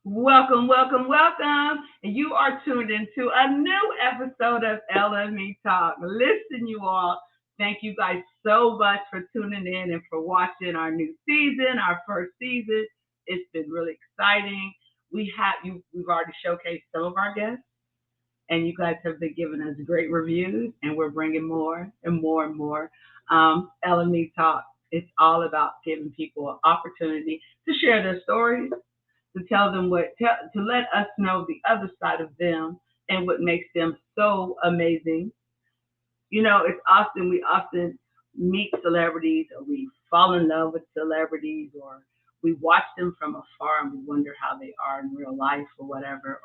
Welcome, welcome, welcome. And you are tuned into a new episode of LME Talk. Listen, you all, thank you guys so much for tuning in and for watching our new season, our first season. It's been really exciting. We've already showcased some of our guests, and you guys have been giving us great reviews, and we're bringing more and more and more. LME Talk. It's all about giving people an opportunity to share their stories, to tell them to let us know the other side of them and what makes them so amazing. We often meet celebrities, or we fall in love with celebrities, or we watch them from afar and we wonder how they are in real life or whatever,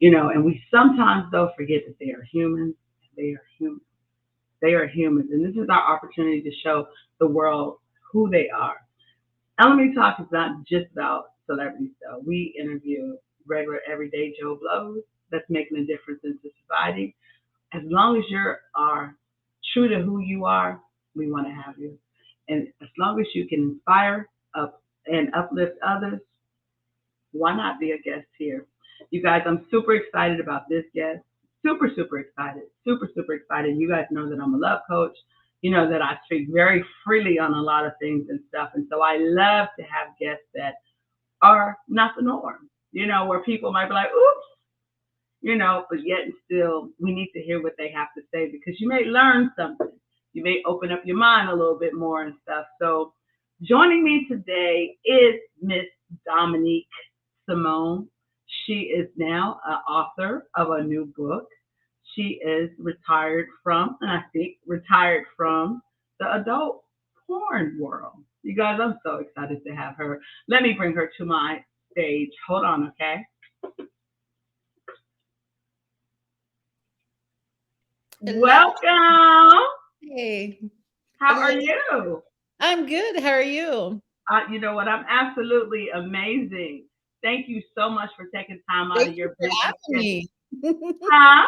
and we sometimes though forget that they are humans. They are human. They are humans, and this is our opportunity to show the world who they are. LME Talk is not just about celebrities, though. We interview regular, everyday Joe Blows that's making a difference in society. As long as you are true to who you are, we want to have you. And as long as you can inspire up and uplift others, why not be a guest here? You guys, I'm super excited about this guest. Super, super excited. Super, super excited. You guys know that I'm a love coach. You know that I speak very freely on a lot of things and stuff. And so I love to have guests that are not the norm, where people might be like, oops, but yet and still we need to hear what they have to say because you may learn something. You may open up your mind a little bit more and stuff. So joining me today is Miss Domonique Simone. She is now an author of a new book. She is retired from the adult porn world. You guys, I'm so excited to have her. Let me bring her to my stage. Hold on, okay? Hello. Welcome. Hey. How Hello. are you? I'm good. How are you? You know what? I'm absolutely amazing. Thank you so much for taking time out Thank of you your for busy having schedule. me. Huh?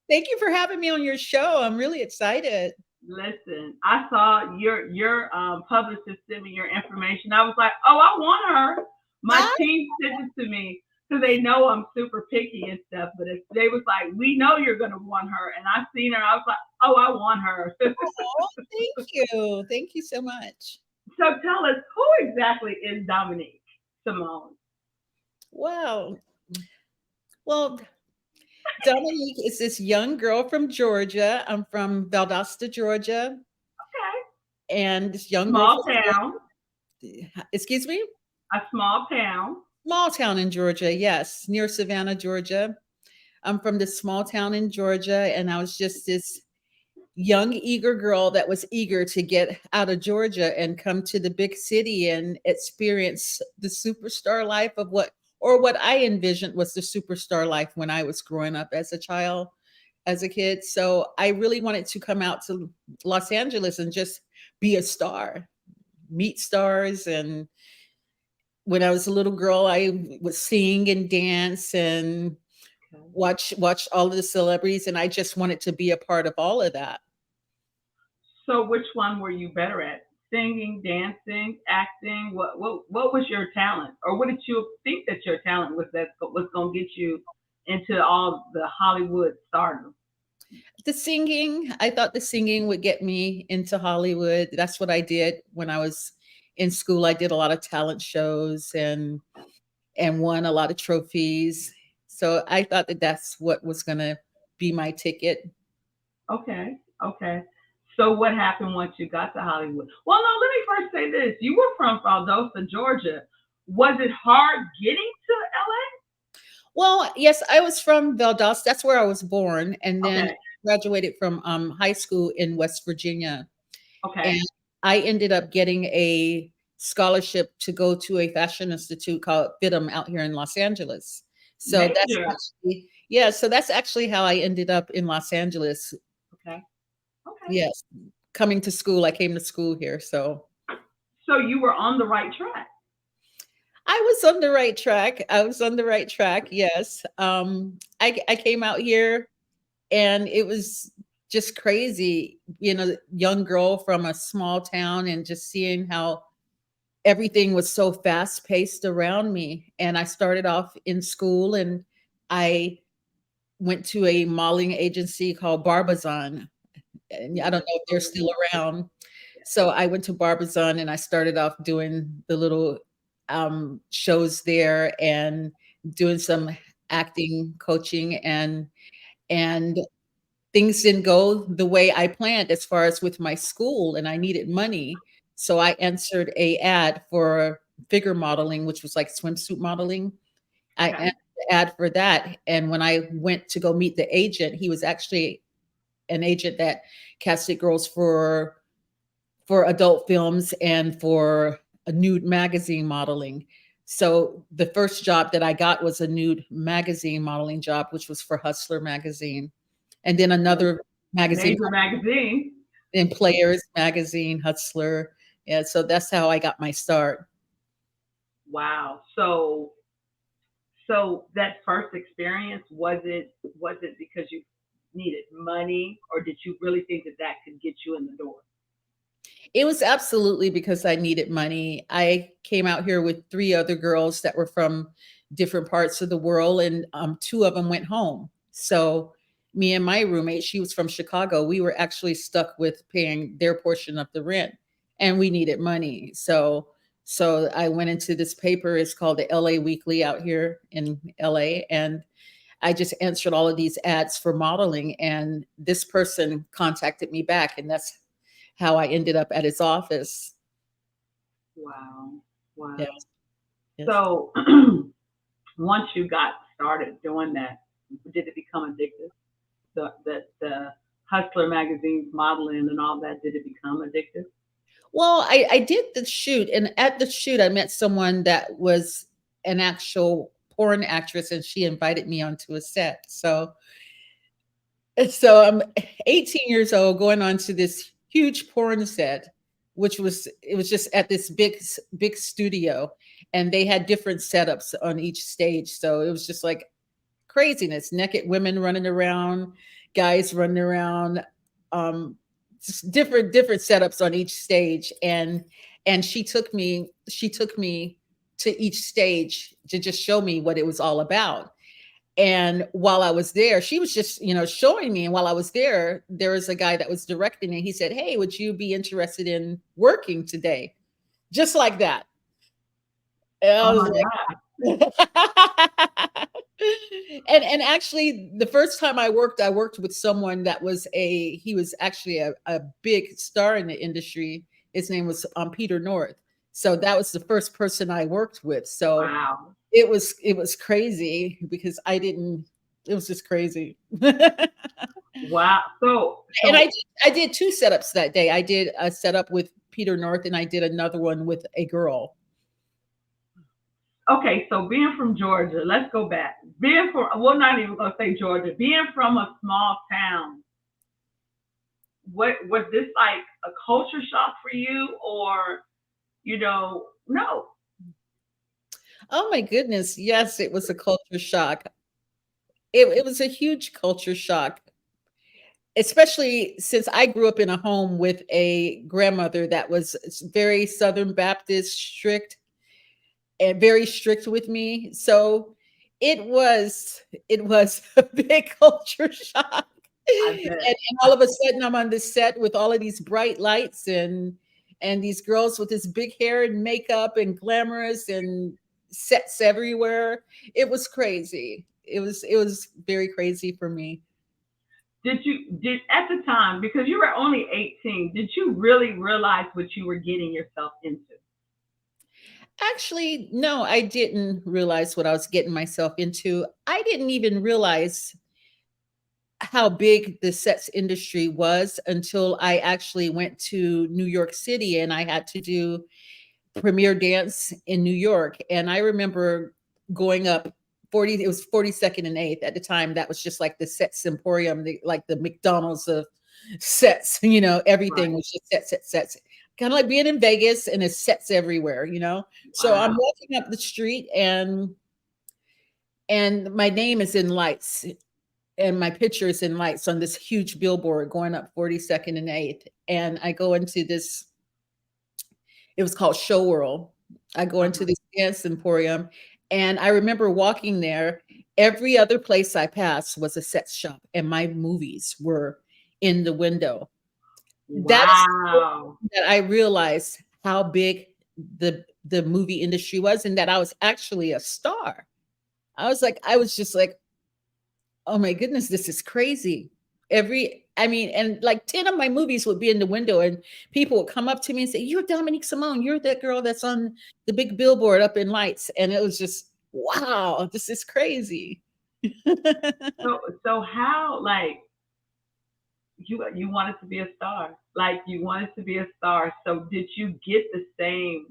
Thank you for having me on your show. I'm really excited. Listen, I saw your publicist send me your information. I was like, oh, I want her. My Ah, team sent it to me because they know I'm super picky and stuff. But if they was like, we know you're gonna want her, and I seen her, I was like, oh, I want her. oh, thank you. Thank you so much. So tell us, who exactly is Dominique Simone? Wow. Well, Domonique is this young girl from Georgia. I'm from Valdosta, Georgia. Okay, And this young girl small from town, excuse me? a small town. Small town in Georgia, yes, near Savannah, Georgia. I'm from this small town in Georgia, and I was just this young, eager girl that was eager to get out of Georgia and come to the big city and experience the superstar life of what I envisioned was the superstar life when I was growing up as a child, as a kid. So I really wanted to come out to Los Angeles and just be a star, meet stars. And when I was a little girl, I would sing and dance and Okay. watch all of the celebrities, and I just wanted to be a part of all of that. So which one were you better at? Singing, dancing, acting? What was your talent, or what did you think that your talent was that was going to get you into all the Hollywood stardom? The singing, I thought the singing would get me into Hollywood. That's what I did when I was in school. I did a lot of talent shows and won a lot of trophies. So I thought that that's what was going to be my ticket. Okay, okay. So what happened once you got to Hollywood? Well, no, let me first say this. You were from Valdosta, Georgia. Was it hard getting to Well, yes, I was from Valdosta. That's where I was born, and LA? then Okay, graduated from high school in West Virginia. And okay. I ended up getting a scholarship to go to a fashion institute called FITM out here in Los Angeles. So that's Major. actually, yeah, so that's actually how I ended up in Los Angeles. Okay, okay. Yes, coming to school, I came to school here. So So you were on the right track. I was on the right track. I was on the right track. Yes. I came out here and it was just crazy, young girl from a small town and just seeing how everything was so fast paced around me. And I started off in school, and I went to a modeling agency called Barbizon. And I don't know if they're still around. So I went to Barbizon and I started off doing the little shows there and doing some acting coaching, and things didn't go the way I planned as far as with my school, and I needed money. So I answered a ad for figure modeling, which was like swimsuit modeling. I Okay. answered the ad for that, and when I went to go meet the agent, he was actually an agent that casted girls for adult films and for a nude magazine modeling. So the first job that I got was a nude magazine modeling job, which was for Hustler magazine. And then another magazine Major magazine. in Players magazine, Hustler. Yeah, so that's how I got my start. Wow. So that first experience, was it because you needed money, or did you really think that that could get you in the door? It was absolutely because I needed money. I came out here with 3 other girls that were from different parts of the world, and 2 of them went home. So me and my roommate, she was from Chicago, we were actually stuck with paying their portion of the rent, and we needed money. So I went into this paper. It's called the LA Weekly out here in LA, and I just answered all of these ads for modeling, and this person contacted me back, and that's how I ended up at his office. Wow. Yes, Wow. yes. So once you got started doing that, did it become addictive? The Hustler magazines modeling and all that, did it become addictive? Well, I did the shoot, and at the shoot, I met someone that was an actual porn actress, and she invited me onto a set. So I'm 18 years old, going on to this huge porn set, which was it was just at this big studio, and they had different setups on each stage. So it was just like craziness, naked women running around, guys running around, um, just different setups on each stage. And she took me to each stage to just show me what it was all about. And while I was there, she was just, showing me. And while I was there was a guy that was directing, and he said, "Hey, would you be interested in working today?" Just like that. And I Oh was my God. and actually the first time I worked with someone that was he was actually a big star in the industry. His name was Peter North. So that was the first person I worked with. So Wow. it was crazy because I didn't it was just crazy. And Wow. So I so did, I did 2 setups that day. I did a setup with Peter North, and I did another one with a girl. okay, so being from Georgia, let's go back. Being from, well, not even gonna say Georgia. Being from a small town, what was this like a culture shock for you, or no? Oh my goodness. Yes, it was a culture shock. It was a huge culture shock, especially since I grew up in a home with a grandmother that was very Southern Baptist, strict, and very strict with me. So it was a big culture shock. I And, bet. and all of a sudden I'm on this set with all of these bright lights and these girls with this big hair and makeup and glamorous and sets everywhere. It was crazy. It was very crazy for me. Did at the time, because you were only 18, did you really realize what you were getting yourself into? Actually, no, I didn't realize what I was getting myself into. I didn't even realize how big the sets industry was until I actually went to New York City, and I had to do premiere dance in New York. And I remember going up 40, it was 42nd and 8th at the time. That was just like the sets emporium, like the McDonald's of sets, everything Right. was just sets. Kind of like being in Vegas, and it's sets everywhere. So I'm Wow. walking up the street, and my name is in lights, and my picture is in lights on this huge billboard going up 42nd and 8th. And I go into this, it was called Show World. I go into Uh-huh. this dance emporium, and I remember walking there. Every other place I passed was a set shop, and my movies were in the window. That is Wow. that I realized how big the movie industry was, and that I was actually a star. I was just like, oh my goodness, this is crazy. I mean, and like 10 of my movies would be in the window, and people would come up to me and say, "You're Dominique Simone. You're that girl that's on the big billboard up in lights." And it was just, wow, this is crazy. So how, like, you wanted to be a star, like you wanted to be a star. So did you get the same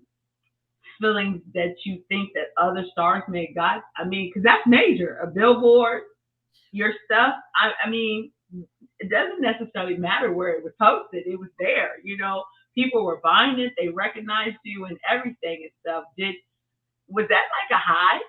feelings that you think that other stars may have got? I mean, because that's major. A billboard, your stuff. I mean, it doesn't necessarily matter where it was posted. It was there. People were buying it. They recognized you and everything and stuff. Was that like a high?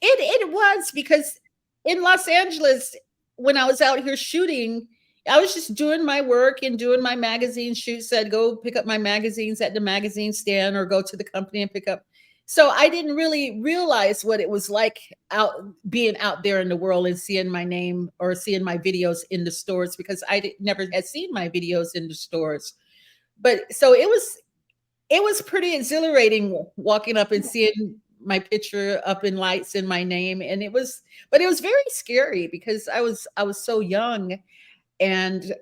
It was because in Los Angeles, when I was out here shooting, I was just doing my work and doing my magazine shoots. I'd go pick up my magazines at the magazine stand or go to the company and pick up. So I didn't really realize what it was like out being out there in the world and seeing my name or seeing my videos in the stores because never had seen my videos in the stores. But so it was pretty exhilarating walking up and seeing my picture up in lights in my name, and it was very scary because I was so young, and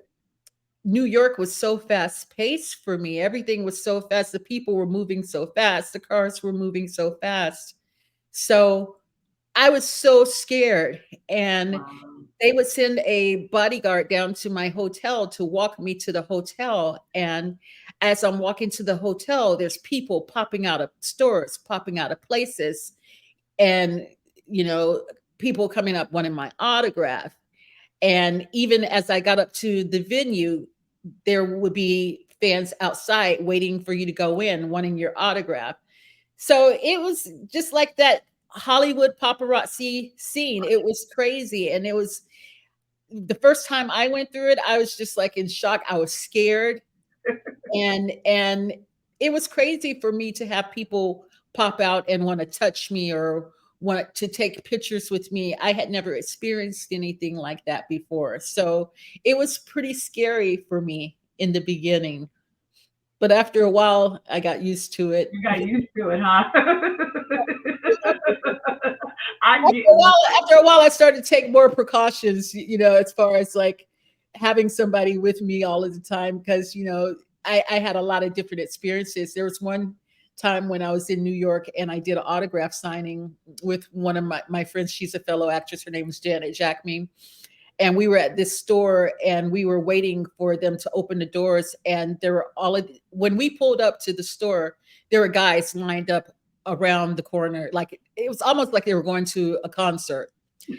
New York was so fast paced for me. Everything was so fast. The people were moving so fast. The cars were moving so fast. So I was so scared, and Wow. they would send a bodyguard down to my hotel to walk me to the hotel. And as I'm walking to the hotel, there's people popping out of stores, popping out of places, and, you know, people coming up wanting my autograph. And even as I got up to the venue, there would be fans outside waiting for you to go in, wanting your autograph. So it was just like that Hollywood paparazzi scene. It was crazy. And it was the first time I went through it, I was just like in shock. I was scared, and it was crazy for me to have people pop out and want to touch me or want to take pictures with me. I had never experienced anything like that before. So it was pretty scary for me in the beginning. But after a while, I got used to it. You got used to it, huh? I After get. a while, after a while, I started to take more precautions, as far as like having somebody with me all of the time because I had a lot of different experiences. There was one time when I was in New York and I did an autograph signing with one of my friends. She's a fellow actress. Her name is Janet Jackme. And we were at this store and we were waiting for them to open the doors. And there were when we pulled up to the store, there were guys lined up around the corner. Like it was almost like they were going to a concert. And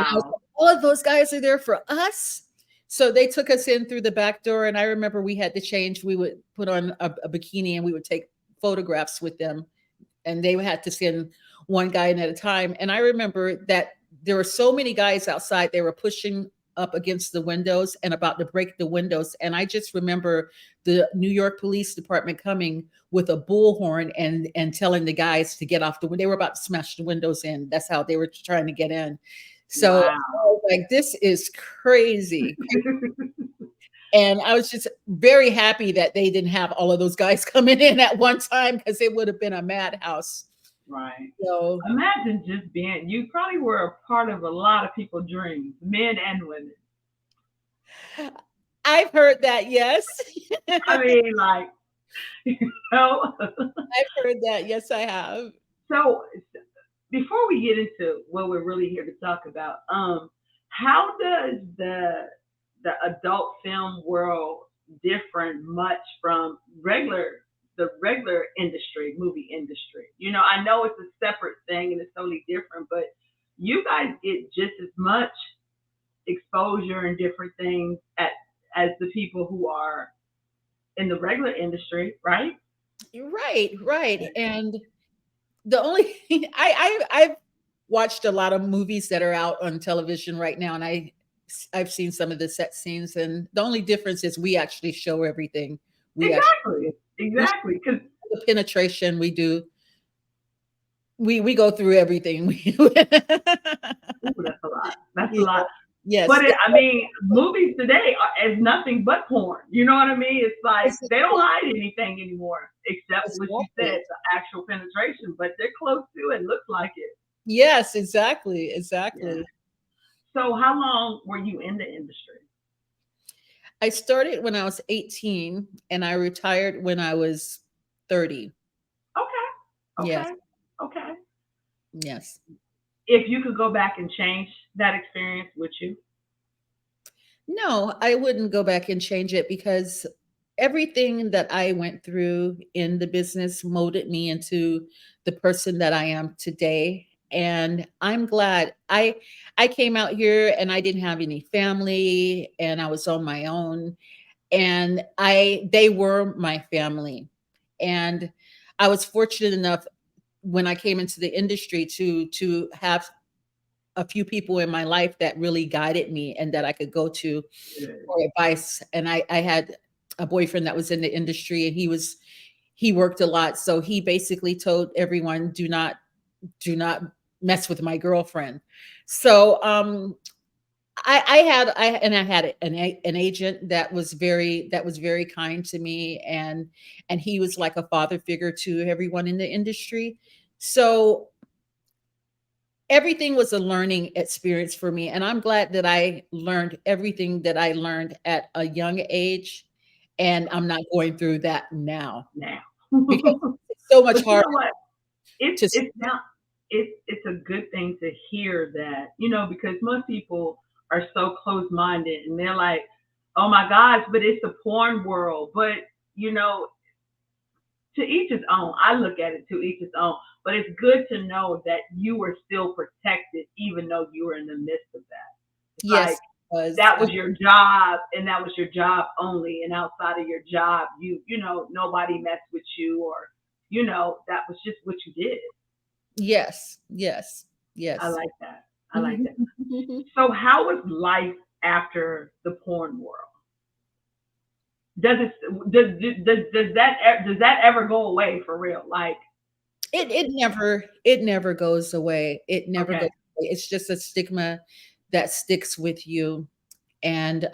I was Wow. like, all of those guys are there for us. So they took us in through the back door. And I remember we had to change. We would put on a bikini and we would take photographs with them. And they had to send one guy in at a time. And I remember that there were so many guys outside, they were pushing up against the windows and about to break the windows. And I just remember the New York Police Department coming with a bullhorn and telling the guys to get off the window. They were about to smash the windows in. That's how they were trying to get in. So I Wow. was like, this is crazy. And I was just very happy that they didn't have all of those guys coming in at one time because it would have been a madhouse. Right. So Imagine just you probably were a part of a lot of people's dreams, men and women. I've heard that, yes. I mean, like, you know. I've heard that. Yes, I have. So before we get into what we're really here to talk about, how does the adult film world different much from the regular industry, movie industry? I know it's a separate thing and it's totally different, but you guys get just as much exposure and different things as the people who are in the regular industry, right? Right, right. And the only thing I've watched a lot of movies that are out on television right now, and I've seen some of the set scenes, and the only difference is we actually show everything. We actually Exactly, we show exactly. Because the penetration we do. We go through everything. Ooh, that's a lot. That's a Yeah. lot. Yes. But I mean, movies today are, is nothing but porn. You know what I mean? It's like Exactly. they don't hide anything anymore, except what you said, Exactly. the actual penetration. But they're close to it. Looks like it. Yes, exactly. Yeah. Exactly. So, how long were you in the industry? I started when I was 18 and I retired when I was 30. Okay. Yes. Okay. Okay. Yes. If you could go back and change that experience, would you? No, I wouldn't go back and change it because everything that I went through in the business molded me into the person that I am today. And I'm glad I came out here and I didn't have any family and I was on my own and I they were my family. And I was fortunate enough when I came into the industry to have a few people in my life that really guided me and that I could go to Good. for advice. And I had a boyfriend that was in the industry and he worked a lot. So he basically told everyone, do not mess with my girlfriend. So I had an agent that was very kind to me and he was like a father figure to everyone in the industry. So everything was a learning experience for me and I'm glad that I learned everything that I learned at a young age and I'm not going through that now Now. because it's so much But you harder know what? to It's not it's a good thing to hear that, because most people are so close minded and they're like, oh my gosh, but it's the porn world. But you know, to each his own. I look at it to each his own. But it's good to know that you were still protected even though you were in the midst of that. It's like yes was that was your job and that was your job only. And outside of your job, nobody messed with you or, that was just what you did. yes yes I yes like that. I like that. So how was life after the porn world? Does it does that ever go away for real? Like, it never goes away. It never okay, goes away. It's just a stigma that sticks with you and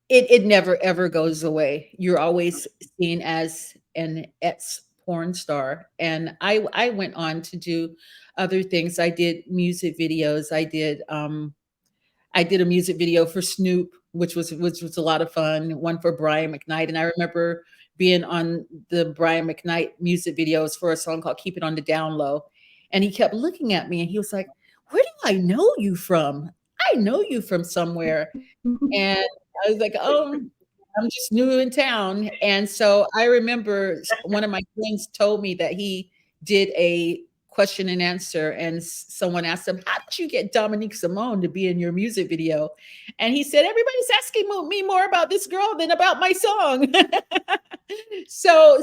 it never ever goes away. You're always seen as an ex porn star, and I went on to do other things. I did music videos. I did a music video for Snoop, which was a lot of fun. One for Brian McKnight, and I remember being on the Brian McKnight music videos for a song called "Keep It on the Down Low," and he kept looking at me, and he was like, "Where do I know you from? I know you from somewhere." And I was like, "Oh, I'm just new in town." And so I remember one of my friends told me that he did a question and answer, and someone asked him, "How did you get Dominique Simone to be in your music video?" And he said, "Everybody's asking me more about this girl than about my song." So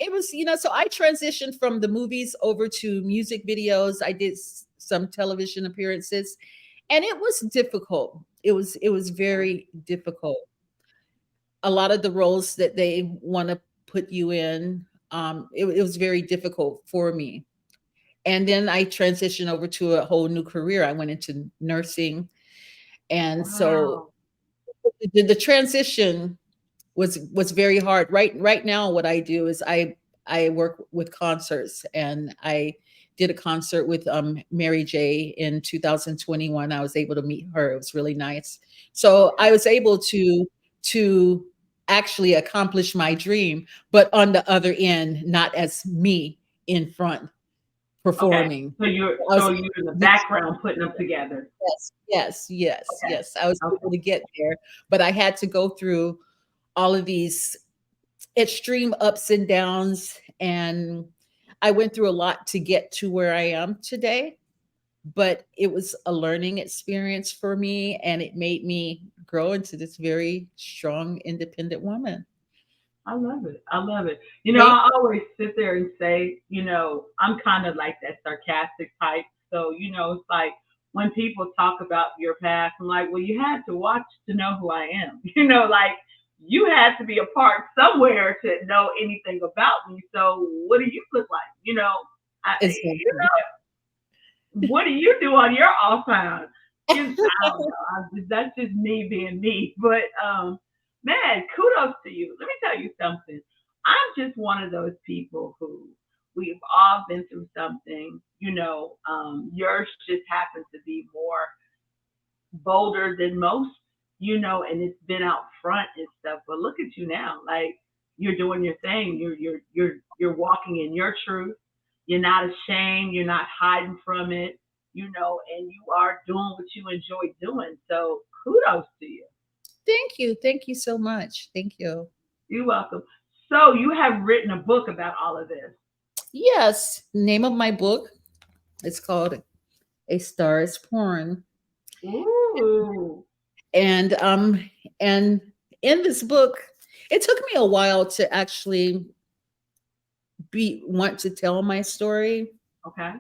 it was, so I transitioned from the movies over to music videos. I did some television appearances and it was difficult. It was very difficult. A lot of the roles that they want to put you in, it was very difficult for me. And then I transitioned over to a whole new career. I went into nursing, and so wow, the transition was very hard. Right now, what I do is I work with concerts, and I did a concert with Mary J in 2021. I was able to meet her. It was really nice. So I okay, was able to actually accomplish my dream, but on the other end, not as me in front okay. performing. So you're I was so able you're in the to background putting them together. yes, yes, yes, Okay, yes. I was okay. able to get there, but I had to go through all of these extreme ups and downs, and I went through a lot to get to where I am today, but it was a learning experience for me, and it made me grow into this very strong, independent woman. I love it. I love it. Thank I always sit there and say, I'm kind of like that sarcastic type. So, it's like when people talk about your past, I'm like, well, you had to watch to know who I am. Like you had to be a part somewhere to know anything about me. So, what do you look like? You know, you Exactly. know, what do you do on your off time? I don't know. That's just me being me. But man, kudos to you. Let me tell you something. I'm just one of those people who we've all been through something. Yours just happens to be more bolder than most, and it's been out front and stuff. But look at you now, like you're doing your thing. You're walking in your truth. You're not ashamed. You're not hiding from it. And you are doing what you enjoy doing. So kudos to you. Thank you. Thank you so much. Thank you. You're welcome. So you have written a book about all of this. Yes. Name of my book. It's called A Star is Born. Ooh. And in this book, it took me a while to actually be want to tell my story. Okay.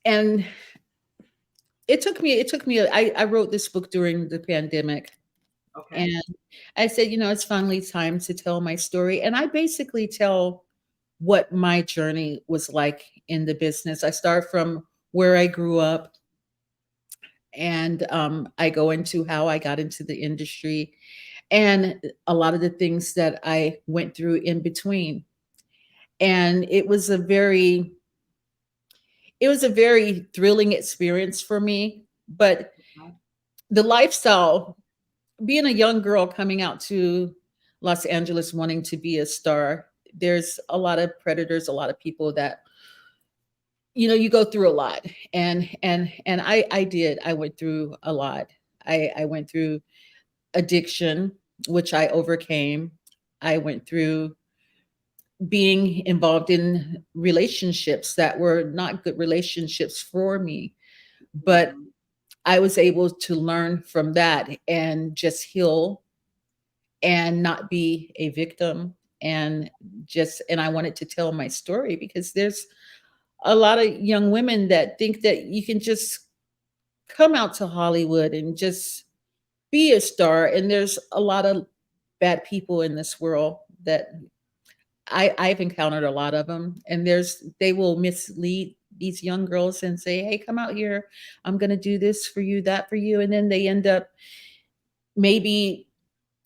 And it took me I wrote this book during the pandemic. Okay. And I said, it's finally time to tell my story. And I basically tell what my journey was like in the business. I start from where I grew up, and I go into how I got into the industry and a lot of the things that I went through in between. And it was a very thrilling experience for me. But the lifestyle, being a young girl coming out to Los Angeles wanting to be a star, there's a lot of predators, a lot of people that you go through a lot. And I went through a lot. I went through addiction, which I overcame. I went through being involved in relationships that were not good relationships for me, but Mhm. I was able to learn from that and just heal and not be a victim. And I wanted to tell my story because there's a lot of young women that think that you can just come out to Hollywood and just be a star. And there's a lot of bad people in this world that I've encountered a lot of them. And they will mislead these young girls and say, "Hey, come out here. I'm going to do this for you, that for you." And then they end up maybe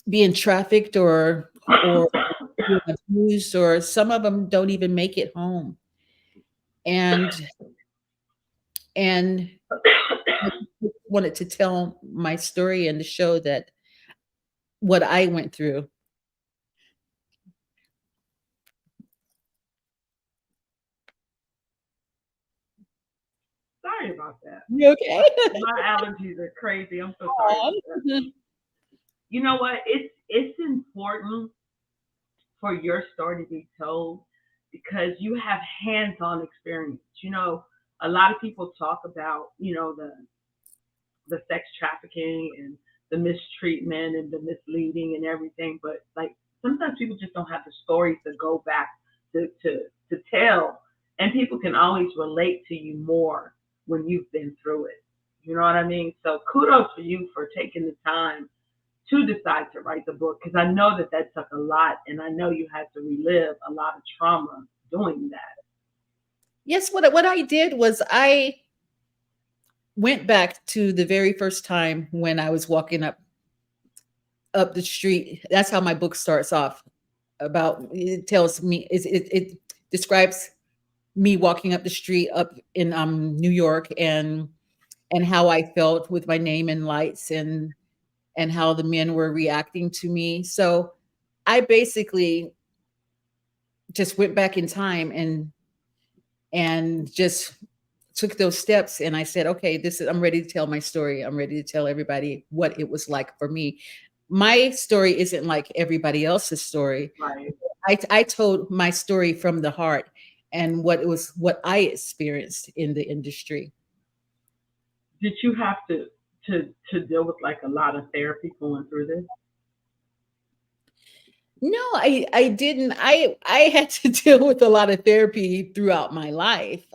being trafficked or being abused, or some of them don't even make it home. And and I wanted to tell my story and to show that what I went through. Sorry about that. You okay? My allergies are crazy. I'm so sorry Aw. about that. You know what? It's important for your story to be told because you have hands-on experience. A lot of people talk about, the sex trafficking and the mistreatment and the misleading and everything, but like sometimes people just don't have the stories to go back to tell, and people can always relate to you more when you've been through it. You know what I mean? So kudos for you for taking the time to decide to write the book because I know that took a lot, and I know you had to relive a lot of trauma doing that. Yes, what I did was I went back to the very first time when I was walking up the street. That's how my book starts off. It tells me it describes me walking up the street up in New York, and how I felt with my name in lights, and how the men were reacting to me. So I basically just went back in time and just took those steps, and I said, okay, I'm ready to tell my story. I'm ready to tell everybody what it was like for me. My story isn't like everybody else's story. Right? I told my story from the heart and what I experienced in the industry. Did you have to deal with like a lot of therapy going through this? No, I didn't. I had to deal with a lot of therapy throughout my life,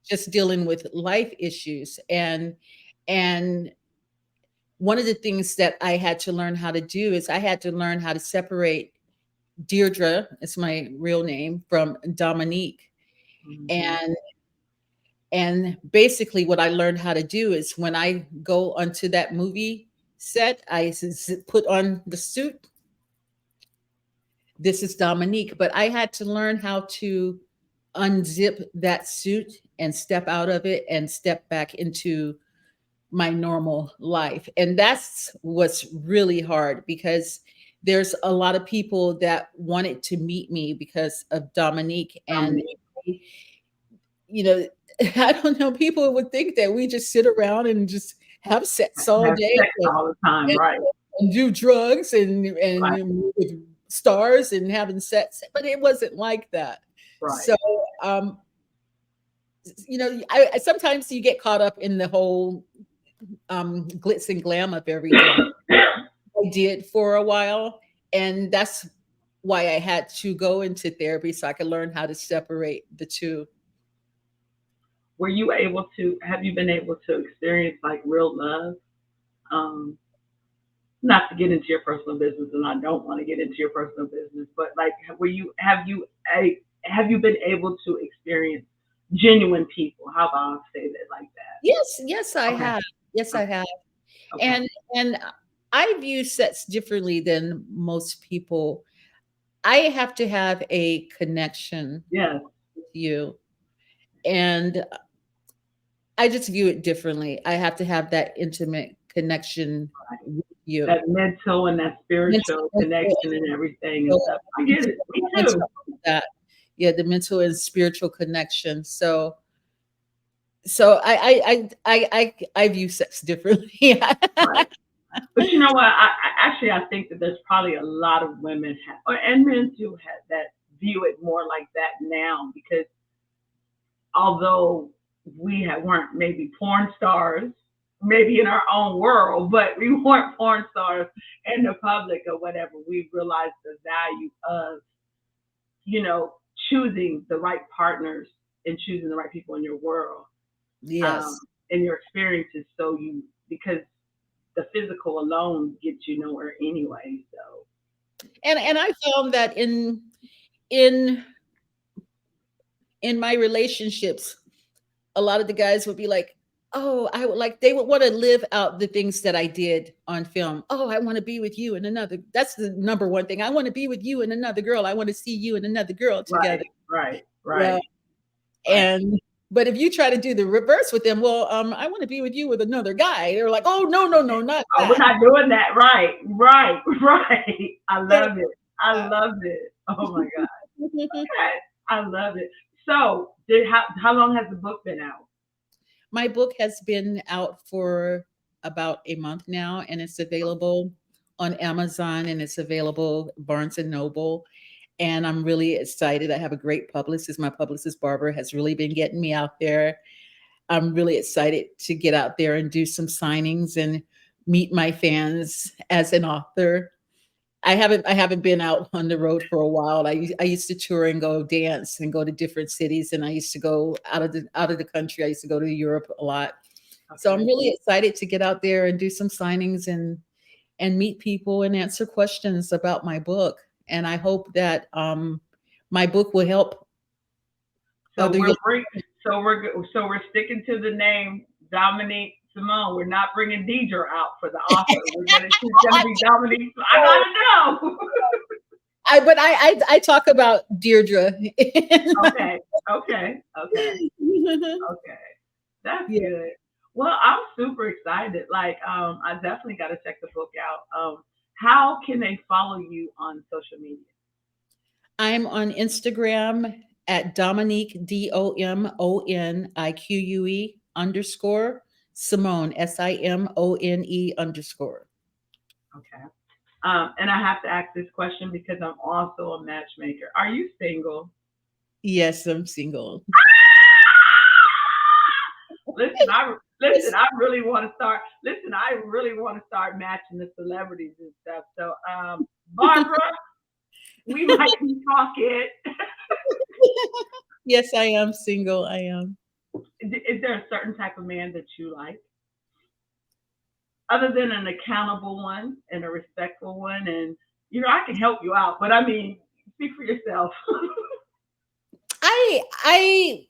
just dealing with life issues. And one of the things that I had to learn how to do is I had to learn how to separate Deirdre is my real name, from Domonique. Hmm. And basically what I learned how to do is when I go onto that movie set, put on the suit. This is Dominique, but I had to learn how to unzip that suit and step out of it and step back into my normal life. And that's what's really hard, because there's a lot of people that wanted to meet me because of Dominique. And Dominique. you know, I don't know, people would think that we just sit around and just have sex all Have day sex all the time, and, right? and do drugs Right, and with stars and having sex, but it wasn't like that. right. So, um, sometimes you get caught up in the whole glitz and glam of everything. I did for a while, and that's why I had to go into therapy so I could learn how to separate the two. Were you able to? Have you been able to experience like real love? Um, Not to get into your personal business, and I don't want to get into your personal business, but like, were you? Have you been able to experience genuine people? How about I say that like that? Yes, yes, I Okay, have. Yes, I okay, have. okay. And I view sets differently than most people. I have to have a connection Yes, with you, and I just view it differently. I have to have that intimate connection with you. that mental and that Mental, spiritual mental, connection and everything and mental, stuff. I get it. Me too. mental, that, yeah, the mental and spiritual connection. So I view sex differently. Right. But you know what? I think that there's probably a lot of women and men too that view it more like that now, because although weren't maybe porn stars, maybe in our own world, but we weren't porn stars in the public or whatever, we realized the value of, you know, choosing the right partners and choosing the right people in your world, um, Yes. and your experiences. So because the physical alone gets you nowhere anyway. So And I found that in in my relationships, a lot of the guys would be like, "Oh, I would like," they would want to live out the things that I did on film. "Oh, I want to be with you and another." That's the number one thing. "I want to be with you and another girl. I want to see you and another girl together." right, right, Yeah. right, right. And but if you try to do the reverse with them, "Well, I want to be with you with another guy." They're like, "Oh, no, no, no, not Oh, we're that." not doing that. Right, right, right. I love it. I love it. Oh my God. Okay. I love it. So, how long has the book been out? My book has been out for about a month now, and it's available on Amazon, and it's available Barnes and Noble. And I'm really excited. I have a great publicist. My publicist, Barbara, has really been getting me out there. I'm really excited to get out there and do some signings and meet my fans as an author. I haven't been out on the road for a while. I used to tour and go dance and go to different cities, and I used to go out of the country. I used to go to Europe a lot. So I'm Okay. really excited to get out there and do some signings and meet people and answer questions about my book. And I hope that my book will help So other young. we're sticking to the name Dominique Simone. We're not bringing Deidre out for the author. She's gonna be Dominique. I gotta know. But I talk about Deirdre. Okay. Okay. Okay. Okay. That's Yeah. good. Well, I'm super excited. Like, I definitely got to check the book out. How can they follow you on social media? I'm on Instagram at Domonique, Domonique underscore Simone, Simone underscore. Okay. And I have to ask this question because I'm also a matchmaker. Are you single? Yes, I'm single. Listen. I really want to start. Listen, I really want to start matching the celebrities and stuff. So, Barbara, we might be talking. Yes, I am single. I am. Is there a certain type of man that you like, other than an accountable one and a respectful one? And I can help you out, but I mean, Speak for yourself. I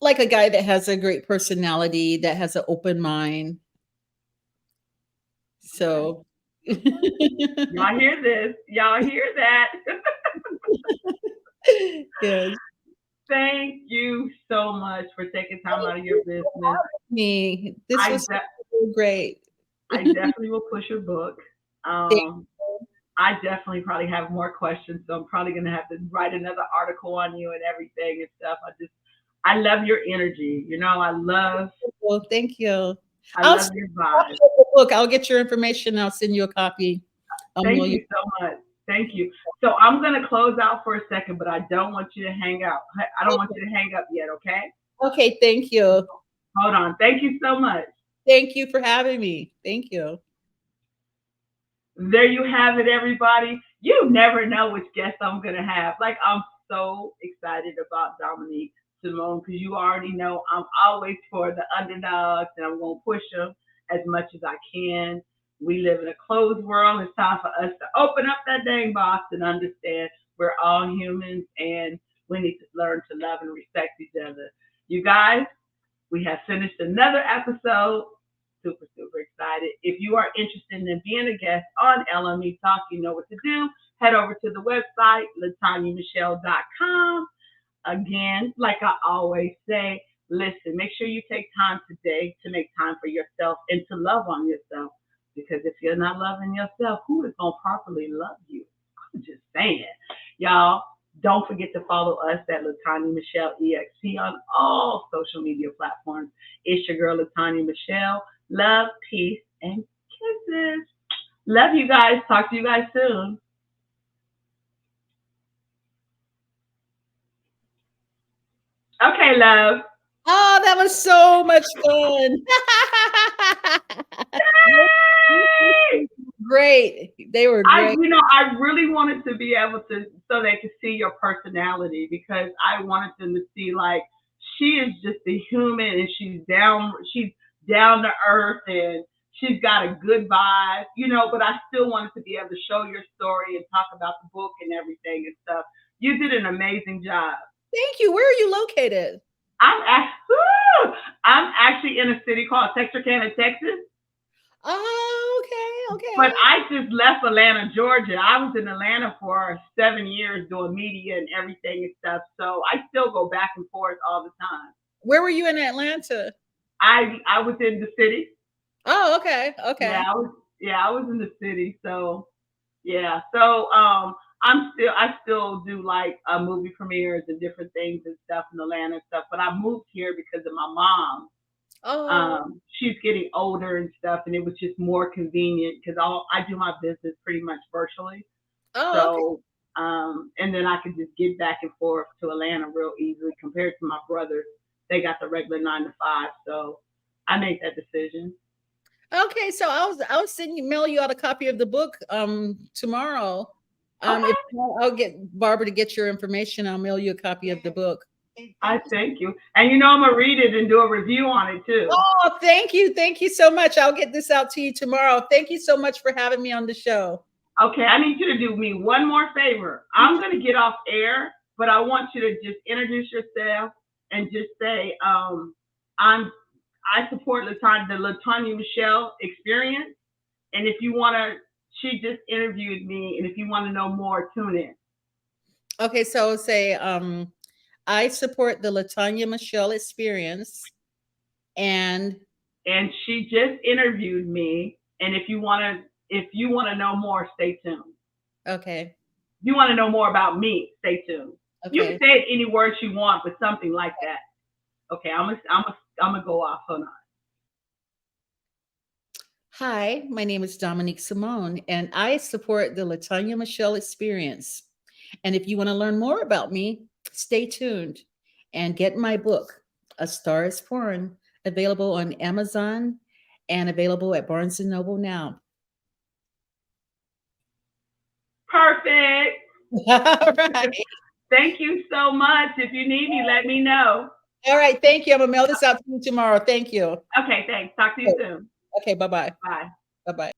like a guy that has a great personality, that has an open mind. Okay. So Okay. Y'all hear this? Y'all hear that? yes. Thank you so much for taking time out of your business. Me. This I was de- so great. I definitely will push your book. Thank Um, I definitely probably have more questions, so I'm probably gonna have to write another article on you and everything and stuff. I love your energy. you. Thank you. I I'll love send your you a copy vibe. of the book. I'll get your information. I'll send you a copy. I'll mail Thank you. you so much. Thank you. So I'm gonna close out for a second, but I don't want you to hang out. I don't want Okay. you to hang up yet. Okay? Okay. Thank you. Hold on. Thank you so much. Thank you for having me. Thank you. There you have it, everybody. You never know which guest I'm gonna have. Like I'm so excited about Domonique Simone because you already know I'm always for the underdogs and I'm gonna push them as much as I can. We live in a closed world. It's time for us to open up that dang box and understand we're all humans and we need to learn to love and respect each other. You guys, we have finished another episode. Super, super excited. If you are interested in being a guest on LME Talk, you know what to do. Head over to the website, latanyamichelle.com. Again, like I always say, listen, make sure you take time today to make time for yourself and to love on yourself. Because if you're not loving yourself, who is going to properly love you? I'm just saying. Y'all, don't forget to follow us at Latanya Michelle EXT on all social media platforms. It's your girl, Latanya Michelle. Love, peace, and kisses. Love you guys. Talk to you guys soon. Okay, love. Oh, that was so much fun. Yay! Great. They were great. I really wanted to be able to so they could see your personality because I wanted them to see like she is just a human and she's down to earth and she's got a good vibe, but I still wanted to be able to show your story and talk about the book and everything and stuff. You did an amazing job. Thank you. Where are you located? I'm actually, I'm actually in a city called Texarkana, Texas. Oh, okay, But okay. I just left Atlanta, Georgia. I was in Atlanta for 7 years doing media and everything and stuff. So I still go back and forth all the time. Where were you in Atlanta? I was in the city. Oh, okay, Yeah, okay. I was in the city. So yeah. So I still do like movie premieres and different things and stuff in Atlanta and stuff. But I moved here because of my mom. Oh, She's getting older and stuff, and it was just more convenient because I do my business pretty much virtually. oh, okay. So, and then I could just get back and forth to Atlanta real easily compared to my brothers. They got the regular 9 to 5, so I made that decision. Okay, so I'll send you mail you out a copy of the book tomorrow. If Okay, not, I'll get Barbara to get your information. I'll mail you a copy of the book. I thank you, and I'm gonna read it and do a review on it too. Oh, thank you. Thank you so much. I'll get this out to you tomorrow. Thank you so much for having me on the show. Okay, I need you to do me one more favor. I'm gonna get off air, but I want you to just introduce yourself and just say, I'm I support the Latanya Michelle experience. And if you wanna, she just interviewed me, and if you want to know more, tune in. Okay, so say I support the Latanya Michelle experience and And she just interviewed me, and if you wanna know more, stay tuned. okay. If you want to know more about me, stay tuned. You can Okay. say it any words you want, but something like that. Okay, I'm gonna go off. Hold on. Hi, my name is Domonique Simone, and I support the Latanya Michelle experience. And if you want to learn more about me, stay tuned and get my book, A Star is Born, available on Amazon and available at Barnes and Noble now. Perfect. All right. Thank you so much. If you need me, let me know. All right. Thank you. I'm going to mail this out to you tomorrow. Thank you. Okay, thanks. Talk to you soon. Okay. Bye bye. Bye. Bye bye.